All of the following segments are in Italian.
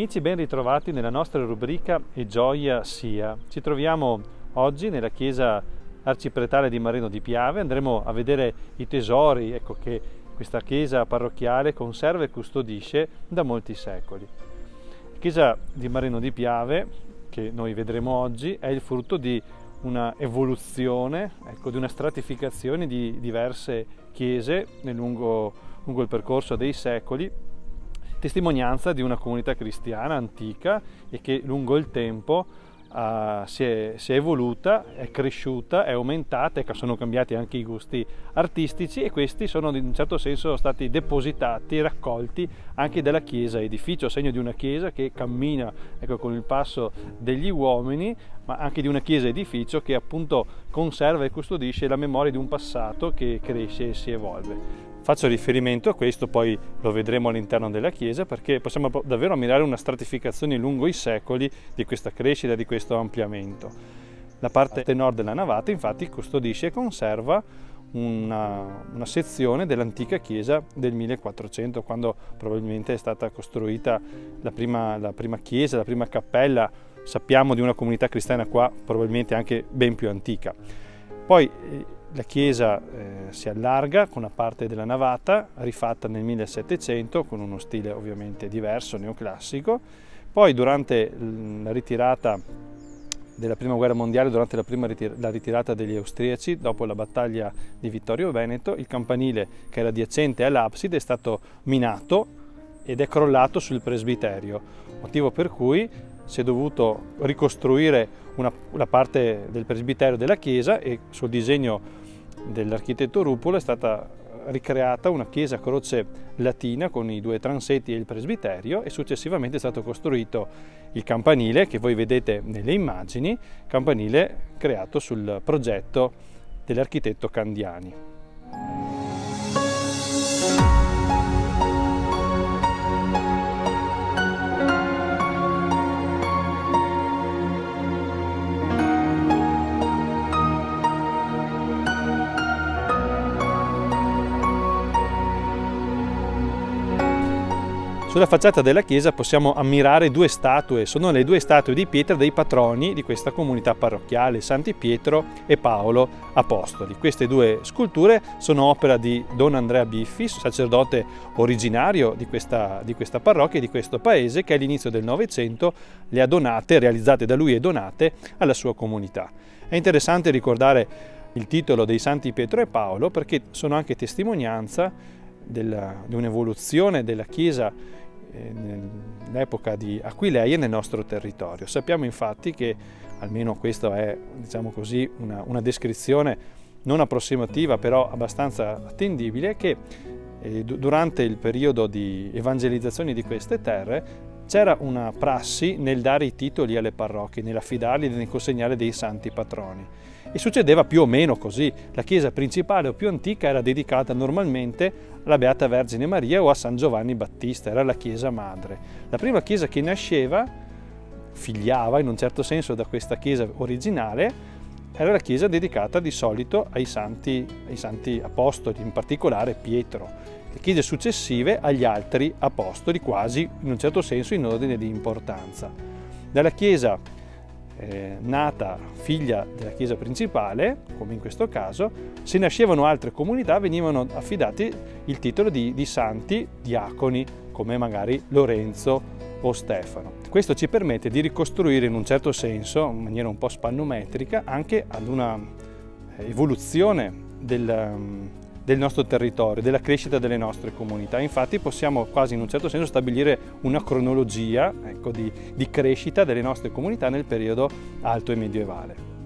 amici, ben ritrovati nella nostra rubrica E gioia sia. Ci troviamo oggi nella chiesa arcipretale di Marino di Piave. Andremo a vedere i tesori, che questa chiesa parrocchiale conserva e custodisce da molti secoli. La chiesa di Marino di Piave, che noi vedremo oggi, è il frutto di una evoluzione, di una stratificazione di diverse chiese lungo il percorso dei secoli, testimonianza di una comunità cristiana antica e che lungo il tempo si è evoluta, è cresciuta, è aumentata, sono cambiati anche i gusti artistici, e questi sono in un certo senso stati depositati, raccolti anche dalla chiesa edificio, segno di una chiesa che cammina con il passo degli uomini, ma anche di una chiesa edificio che appunto conserva e custodisce la memoria di un passato che cresce e si evolve. Faccio riferimento a questo, poi lo vedremo all'interno della chiesa, perché possiamo davvero ammirare una stratificazione lungo i secoli di questa crescita, di questo ampliamento. La parte nord della navata infatti custodisce e conserva una sezione dell'antica chiesa del 1400, quando probabilmente è stata costruita la prima chiesa, la prima cappella. Sappiamo di una comunità cristiana qua probabilmente anche ben più antica. Poi la chiesa si allarga con una parte della navata rifatta nel 1700 con uno stile ovviamente diverso, neoclassico. Poi durante la ritirata della prima guerra mondiale, durante la ritirata degli austriaci dopo la battaglia di Vittorio Veneto, il campanile che era adiacente all'abside è stato minato ed è crollato sul presbiterio, motivo per cui si è dovuto ricostruire la parte del presbiterio della chiesa, e sul disegno dell'architetto Rupolo è stata ricreata una chiesa a croce latina con i due transetti e il presbiterio, e successivamente è stato costruito il campanile che voi vedete nelle immagini, campanile creato sul progetto dell'architetto Candiani. Sulla facciata della chiesa possiamo ammirare due statue, sono le due statue di pietra dei patroni di questa comunità parrocchiale, Santi Pietro e Paolo Apostoli. Queste due sculture sono opera di Don Andrea Biffi, sacerdote originario di questa parrocchia e di questo paese, che all'inizio del Novecento le ha donate, realizzate da lui e donate alla sua comunità. È interessante ricordare il titolo dei Santi Pietro e Paolo, perché sono anche testimonianza di un'evoluzione della Chiesa nell'epoca di Aquileia nel nostro territorio. Sappiamo infatti che, almeno questo è una descrizione non approssimativa però abbastanza attendibile, che durante il periodo di evangelizzazione di queste terre c'era una prassi nel dare i titoli alle parrocchie, nell'affidarli e nel consegnare dei santi patroni. E succedeva più o meno così. La chiesa principale o più antica era dedicata normalmente alla Beata Vergine Maria o a San Giovanni Battista, era la chiesa madre. La prima chiesa che nasceva, figliava in un certo senso da questa chiesa originale, era la chiesa dedicata di solito ai santi apostoli, in particolare Pietro. Le chiese successive agli altri apostoli, quasi in un certo senso in ordine di importanza. Dalla chiesa nata figlia della chiesa principale, come in questo caso, se nascevano altre comunità venivano affidati il titolo di santi diaconi, come magari Lorenzo o Stefano. Questo ci permette di ricostruire in un certo senso, in maniera un po' spannometrica, anche ad una evoluzione del nostro territorio, della crescita delle nostre comunità. Infatti possiamo quasi in un certo senso stabilire una cronologia di crescita delle nostre comunità nel periodo alto e medievale.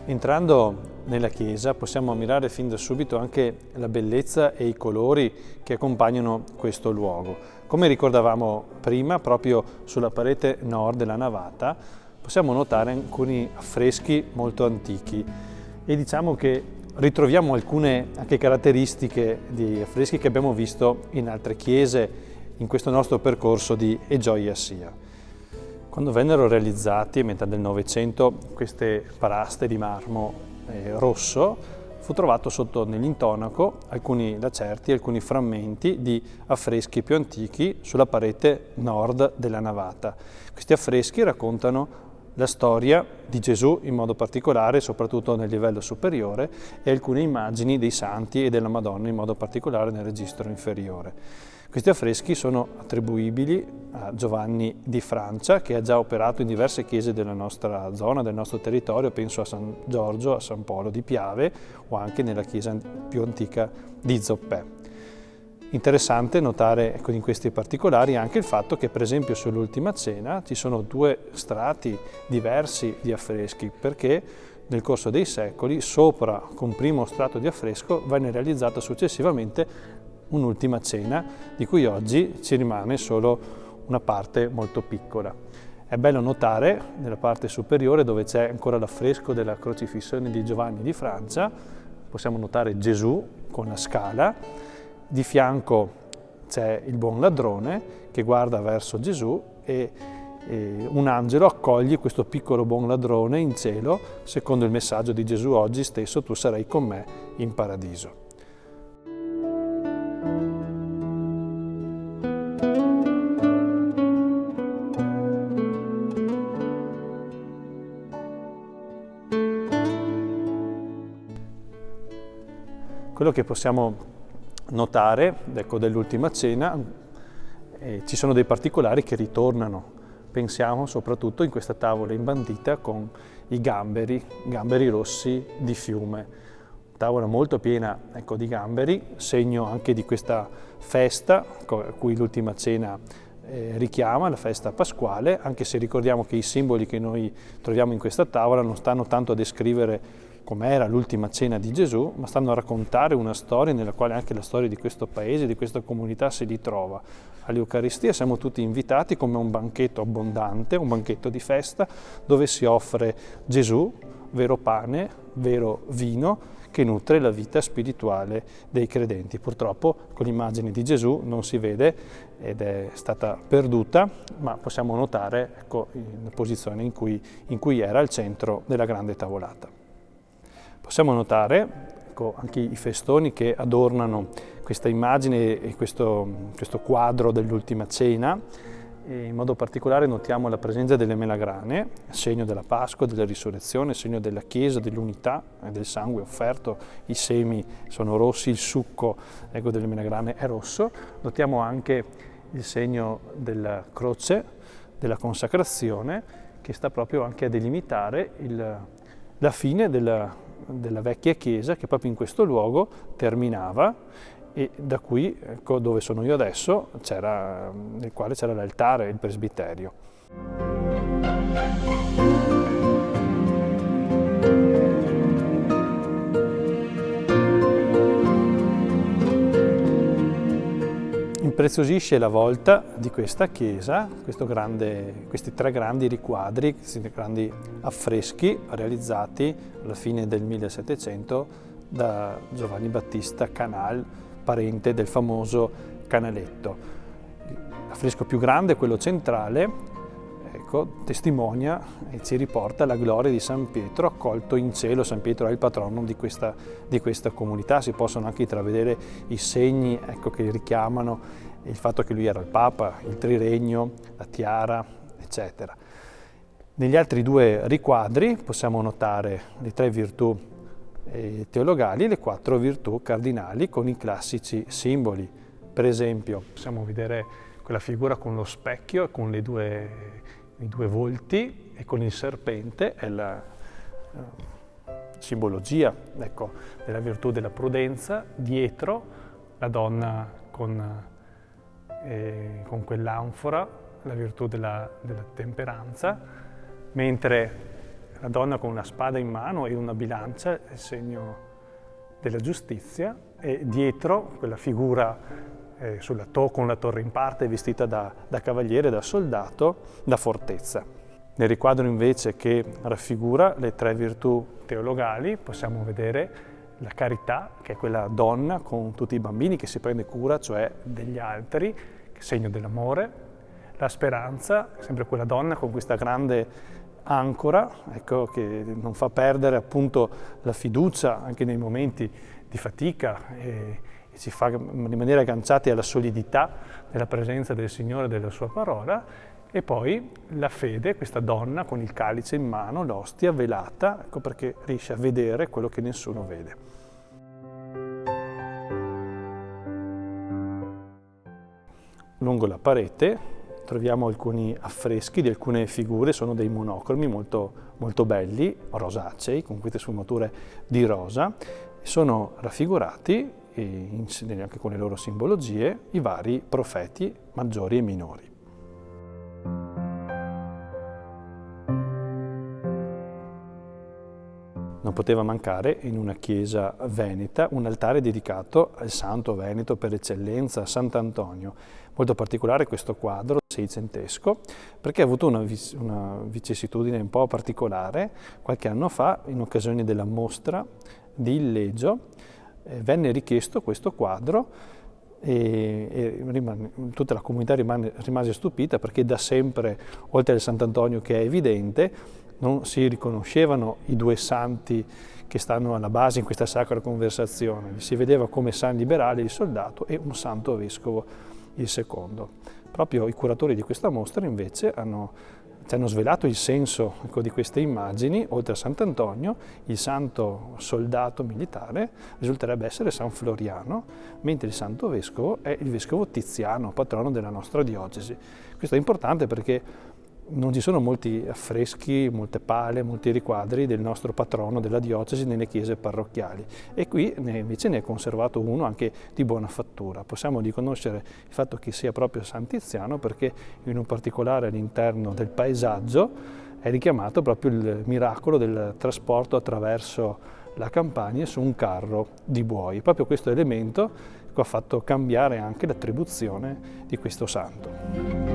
Entrando nella chiesa possiamo ammirare fin da subito anche la bellezza e i colori che accompagnano questo luogo. Come ricordavamo prima, proprio sulla parete nord della navata possiamo notare alcuni affreschi molto antichi. e diciamo che ritroviamo alcune anche caratteristiche di affreschi che abbiamo visto in altre chiese in questo nostro percorso di E gioia sia. Quando vennero realizzati a metà del Novecento queste paraste di marmo rosso, fu trovato sotto nell'intonaco alcuni lacerti, alcuni frammenti di affreschi più antichi sulla parete nord della navata. Questi affreschi raccontano la storia di Gesù in modo particolare, soprattutto nel livello superiore, e alcune immagini dei santi e della Madonna in modo particolare nel registro inferiore. Questi affreschi sono attribuibili a Giovanni di Francia, che ha già operato in diverse chiese della nostra zona, del nostro territorio, penso a San Giorgio, a San Polo di Piave o anche nella chiesa più antica di Zoppè. Interessante notare in questi particolari anche il fatto che per esempio sull'Ultima Cena ci sono due strati diversi di affreschi, perché nel corso dei secoli sopra con primo strato di affresco venne realizzata successivamente un'Ultima Cena di cui oggi ci rimane solo una parte molto piccola. È bello notare nella parte superiore, dove c'è ancora l'affresco della crocifissione di Giovanni di Francia, possiamo notare Gesù con la scala, di fianco c'è il buon ladrone che guarda verso Gesù e un angelo accoglie questo piccolo buon ladrone in cielo, secondo il messaggio di Gesù: oggi stesso tu sarai con me in paradiso. Quello che possiamo notare, dell'Ultima Cena, ci sono dei particolari che ritornano. Pensiamo soprattutto in questa tavola imbandita con i gamberi rossi di fiume. Tavola molto piena di gamberi, segno anche di questa festa a cui l'Ultima Cena richiama, la festa pasquale, anche se ricordiamo che i simboli che noi troviamo in questa tavola non stanno tanto a descrivere com'era l'Ultima Cena di Gesù, ma stanno a raccontare una storia nella quale anche la storia di questo paese, di questa comunità si ritrova. All'Eucaristia siamo tutti invitati come un banchetto abbondante, un banchetto di festa, dove si offre Gesù, vero pane, vero vino, che nutre la vita spirituale dei credenti. Purtroppo con l'immagine di Gesù non si vede ed è stata perduta, ma possiamo notare la posizione in cui era al centro della grande tavolata. Possiamo notare anche i festoni che adornano questa immagine e questo quadro dell'Ultima Cena. E in modo particolare notiamo la presenza delle melagrane, segno della Pasqua, della risurrezione, segno della Chiesa, dell'unità e del sangue offerto. I semi sono rossi, il succo delle melagrane è rosso. Notiamo anche il segno della croce, della consacrazione, che sta proprio anche a delimitare la fine della vecchia chiesa, che proprio in questo luogo terminava, e da qui, dove sono io adesso, nel quale c'era l'altare, il presbiterio. Impreziosisce la volta di questa chiesa, questi tre grandi riquadri, questi grandi affreschi realizzati alla fine del 1700 da Giovanni Battista Canal, parente del famoso Canaletto. L'affresco più grande, quello centrale, testimonia e ci riporta la gloria di San Pietro accolto in cielo. San Pietro è il patrono di questa comunità. Si possono anche intravedere i segni che richiamano il fatto che lui era il Papa, il triregno, la tiara, eccetera. Negli altri due riquadri possiamo notare le tre virtù teologali e le quattro virtù cardinali con i classici simboli. Per esempio, possiamo vedere quella figura con lo specchio e con i due volti e con il serpente, è la simbologia della virtù della prudenza. Dietro la donna con quell'anfora, la virtù della temperanza, mentre la donna con una spada in mano e una bilancia è il segno della giustizia, e dietro quella figura con la torre in parte vestita da cavaliere, da soldato, da fortezza. Nel riquadro invece che raffigura le 3 virtù teologali possiamo vedere la carità, che è quella donna con tutti i bambini che si prende cura, cioè degli altri, segno dell'amore, la speranza, sempre quella donna con questa grande ancora, ecco, che non fa perdere appunto la fiducia anche nei momenti di fatica e ci fa rimanere agganciati alla solidità della presenza del Signore e della sua parola. E poi la fede, questa donna con il calice in mano, l'ostia velata, ecco perché riesce a vedere quello che nessuno vede. Lungo la parete troviamo alcuni affreschi di alcune figure, sono dei monocromi molto, molto belli, rosacei, con queste sfumature di rosa, sono raffigurati, anche con le loro simbologie, i vari profeti maggiori e minori. Non poteva mancare in una chiesa veneta un altare dedicato al santo veneto per eccellenza, Sant'Antonio. Molto particolare questo quadro seicentesco, perché ha avuto una vicissitudine un po' particolare. Qualche anno fa, in occasione della mostra di Illeggio, venne richiesto questo quadro e tutta la comunità rimase stupita, perché da sempre, oltre al Sant'Antonio che è evidente, non si riconoscevano i 2 santi che stanno alla base in questa sacra conversazione. Si vedeva come San Liberale il soldato e un santo vescovo il secondo. Proprio i curatori di questa mostra invece ci hanno svelato il senso, ecco, di queste immagini. Oltre a Sant'Antonio, il santo soldato militare risulterebbe essere San Floriano, mentre il santo vescovo è il vescovo Tiziano, patrono della nostra diocesi. Questo è importante perché non ci sono molti affreschi, molte pale, molti riquadri del nostro patrono della diocesi nelle chiese parrocchiali, e qui invece ne è conservato uno anche di buona fattura. Possiamo riconoscere il fatto che sia proprio San Tiziano perché in un particolare all'interno del paesaggio è richiamato proprio il miracolo del trasporto attraverso la campagna su un carro di buoi. Proprio questo elemento ha fatto cambiare anche l'attribuzione di questo santo.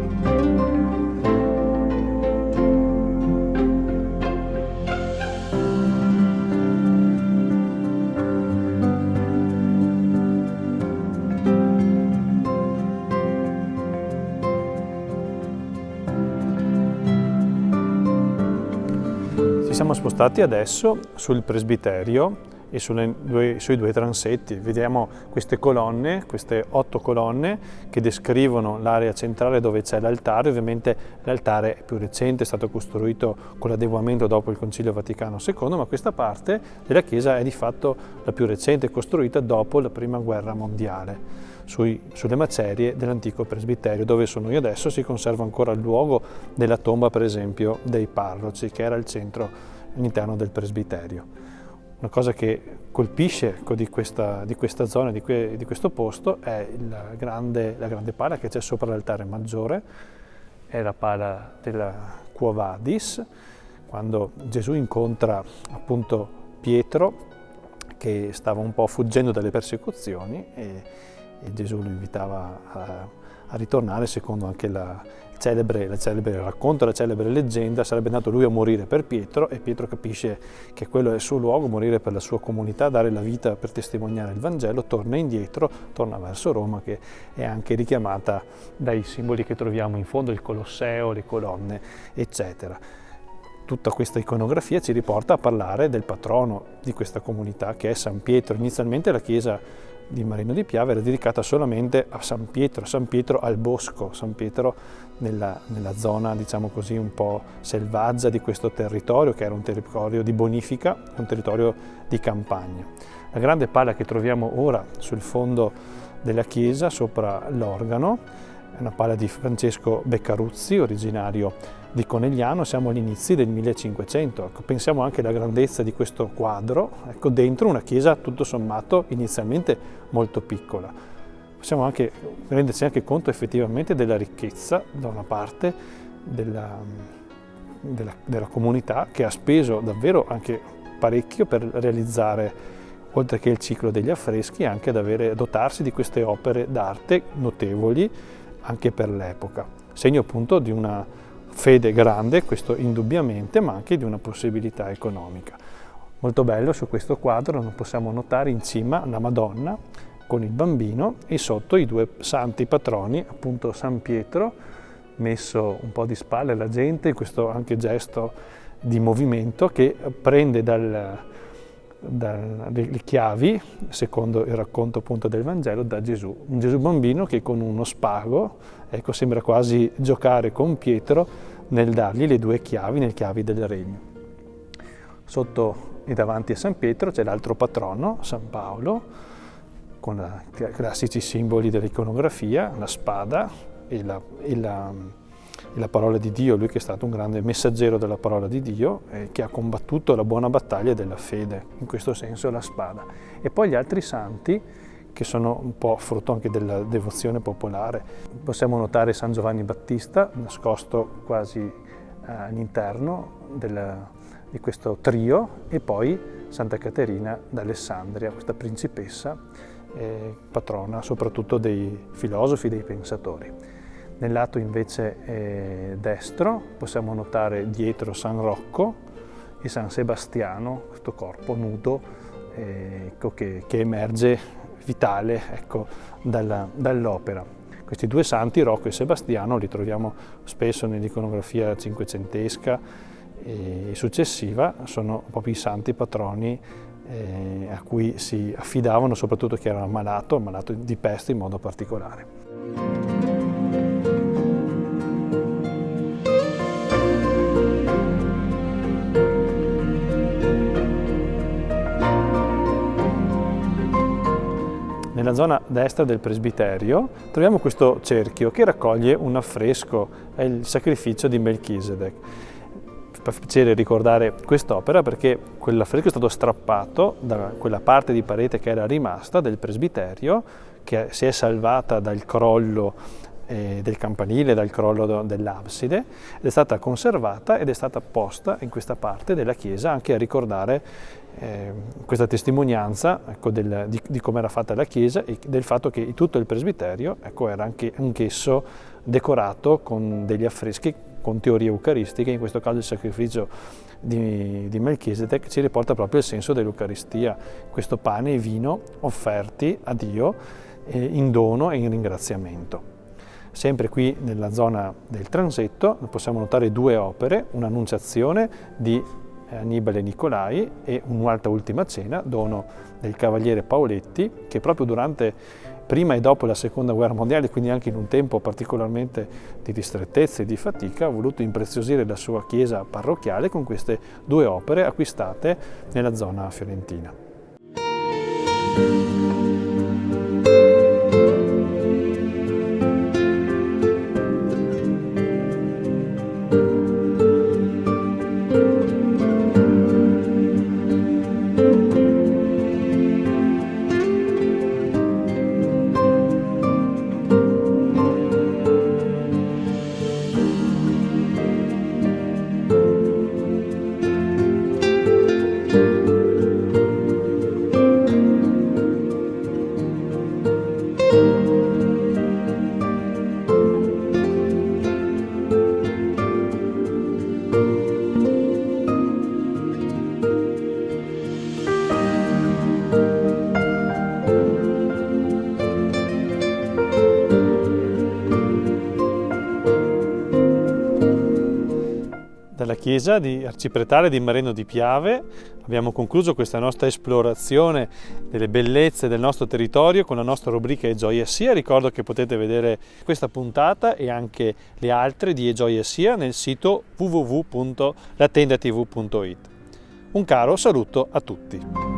Siamo spostati adesso sul presbiterio e sui 2 transetti. Vediamo queste colonne, queste 8 colonne che descrivono l'area centrale dove c'è l'altare. Ovviamente l'altare è più recente, è stato costruito con l'adeguamento dopo il Concilio Vaticano II, ma questa parte della chiesa è di fatto la più recente, costruita dopo la Prima Guerra Mondiale. Sulle macerie dell'antico presbiterio, dove sono io adesso, si conserva ancora il luogo della tomba, per esempio, dei parroci, che era il centro all'interno del presbiterio. Una cosa che colpisce di questa zona, di questo posto, è la grande pala che c'è sopra l'altare maggiore, è la pala della Quo Vadis, quando Gesù incontra appunto Pietro, che stava un po' fuggendo dalle persecuzioni, e Gesù lo invitava a ritornare, secondo anche la celebre racconto, la celebre leggenda. Sarebbe andato lui a morire per Pietro, e Pietro capisce che quello è il suo luogo, morire per la sua comunità, dare la vita per testimoniare il Vangelo, torna indietro, torna verso Roma, che è anche richiamata dai simboli che troviamo in fondo, il Colosseo, le colonne, eccetera. Tutta questa iconografia ci riporta a parlare del patrono di questa comunità, che è San Pietro. Inizialmente la chiesa di Marino di Piave era dedicata solamente a San Pietro al Bosco, San Pietro nella zona, diciamo così, un po' selvaggia di questo territorio, che era un territorio di bonifica, un territorio di campagna. La grande pala che troviamo ora sul fondo della chiesa, sopra l'organo, è una pala di Francesco Beccaruzzi, originario di Conegliano. Siamo agli inizi del 1500. Ecco, pensiamo anche alla grandezza di questo quadro, ecco, dentro una chiesa tutto sommato inizialmente molto piccola. Possiamo anche renderci anche conto effettivamente della ricchezza, da una parte, della comunità, che ha speso davvero anche parecchio per realizzare, oltre che il ciclo degli affreschi, anche ad dotarsi di queste opere d'arte notevoli anche per l'epoca, segno appunto di una fede grande, questo indubbiamente, ma anche di una possibilità economica. Molto bello su questo quadro possiamo notare in cima la Madonna con il bambino e sotto i due santi patroni, appunto San Pietro, messo un po' di spalle alla gente, questo anche gesto di movimento che prende dalle chiavi, secondo il racconto appunto del Vangelo, da Gesù. Un Gesù bambino che con uno spago, ecco, sembra quasi giocare con Pietro nel dargli le due chiavi, le chiavi del regno. Sotto e davanti a San Pietro c'è l'altro patrono, San Paolo, con i classici simboli dell'iconografia, la spada e la parola di Dio, lui che è stato un grande messaggero della parola di Dio, che ha combattuto la buona battaglia della fede, in questo senso la spada. E poi gli altri santi, che sono un po' frutto anche della devozione popolare. Possiamo notare San Giovanni Battista, nascosto quasi all'interno di questo trio, e poi Santa Caterina d'Alessandria, questa principessa, patrona soprattutto dei filosofi, dei pensatori. Nel lato invece destro possiamo notare dietro San Rocco e San Sebastiano, questo corpo nudo che emerge vitale, ecco, dall'opera. Questi due santi, Rocco e Sebastiano, li troviamo spesso nell'iconografia cinquecentesca e successiva, sono proprio i santi patroni a cui si affidavano soprattutto chi era malato di peste in modo particolare. Nella zona destra del presbiterio troviamo questo cerchio che raccoglie un affresco, è il sacrificio di Melchisedec. Fa piacere ricordare quest'opera perché quell'affresco è stato strappato da quella parte di parete che era rimasta del presbiterio, che si è salvata dal crollo del campanile, dal crollo dell'abside, ed è stata conservata ed è stata posta in questa parte della chiesa anche a ricordare questa testimonianza, ecco, di come era fatta la chiesa e del fatto che tutto il presbiterio, ecco, era anch'esso decorato con degli affreschi con teorie eucaristiche. In questo caso il sacrificio di Melchisedec ci riporta proprio il senso dell'Eucaristia, questo pane e vino offerti a Dio in dono e in ringraziamento. Sempre qui nella zona del transetto possiamo notare due opere, un'Annunciazione di Annibale Nicolai e un'altra Ultima Cena, dono del Cavaliere Paoletti, che proprio durante prima e dopo la Seconda Guerra Mondiale, quindi anche in un tempo particolarmente di ristrettezza e di fatica, ha voluto impreziosire la sua chiesa parrocchiale con queste due opere acquistate nella zona fiorentina. Dalla chiesa arcipretale di Mareno di Piave abbiamo concluso questa nostra esplorazione delle bellezze del nostro territorio con la nostra rubrica E Gioia Sia. Ricordo che potete vedere questa puntata e anche le altre di E Gioia Sia nel sito www.latendatv.it. Un caro saluto a tutti.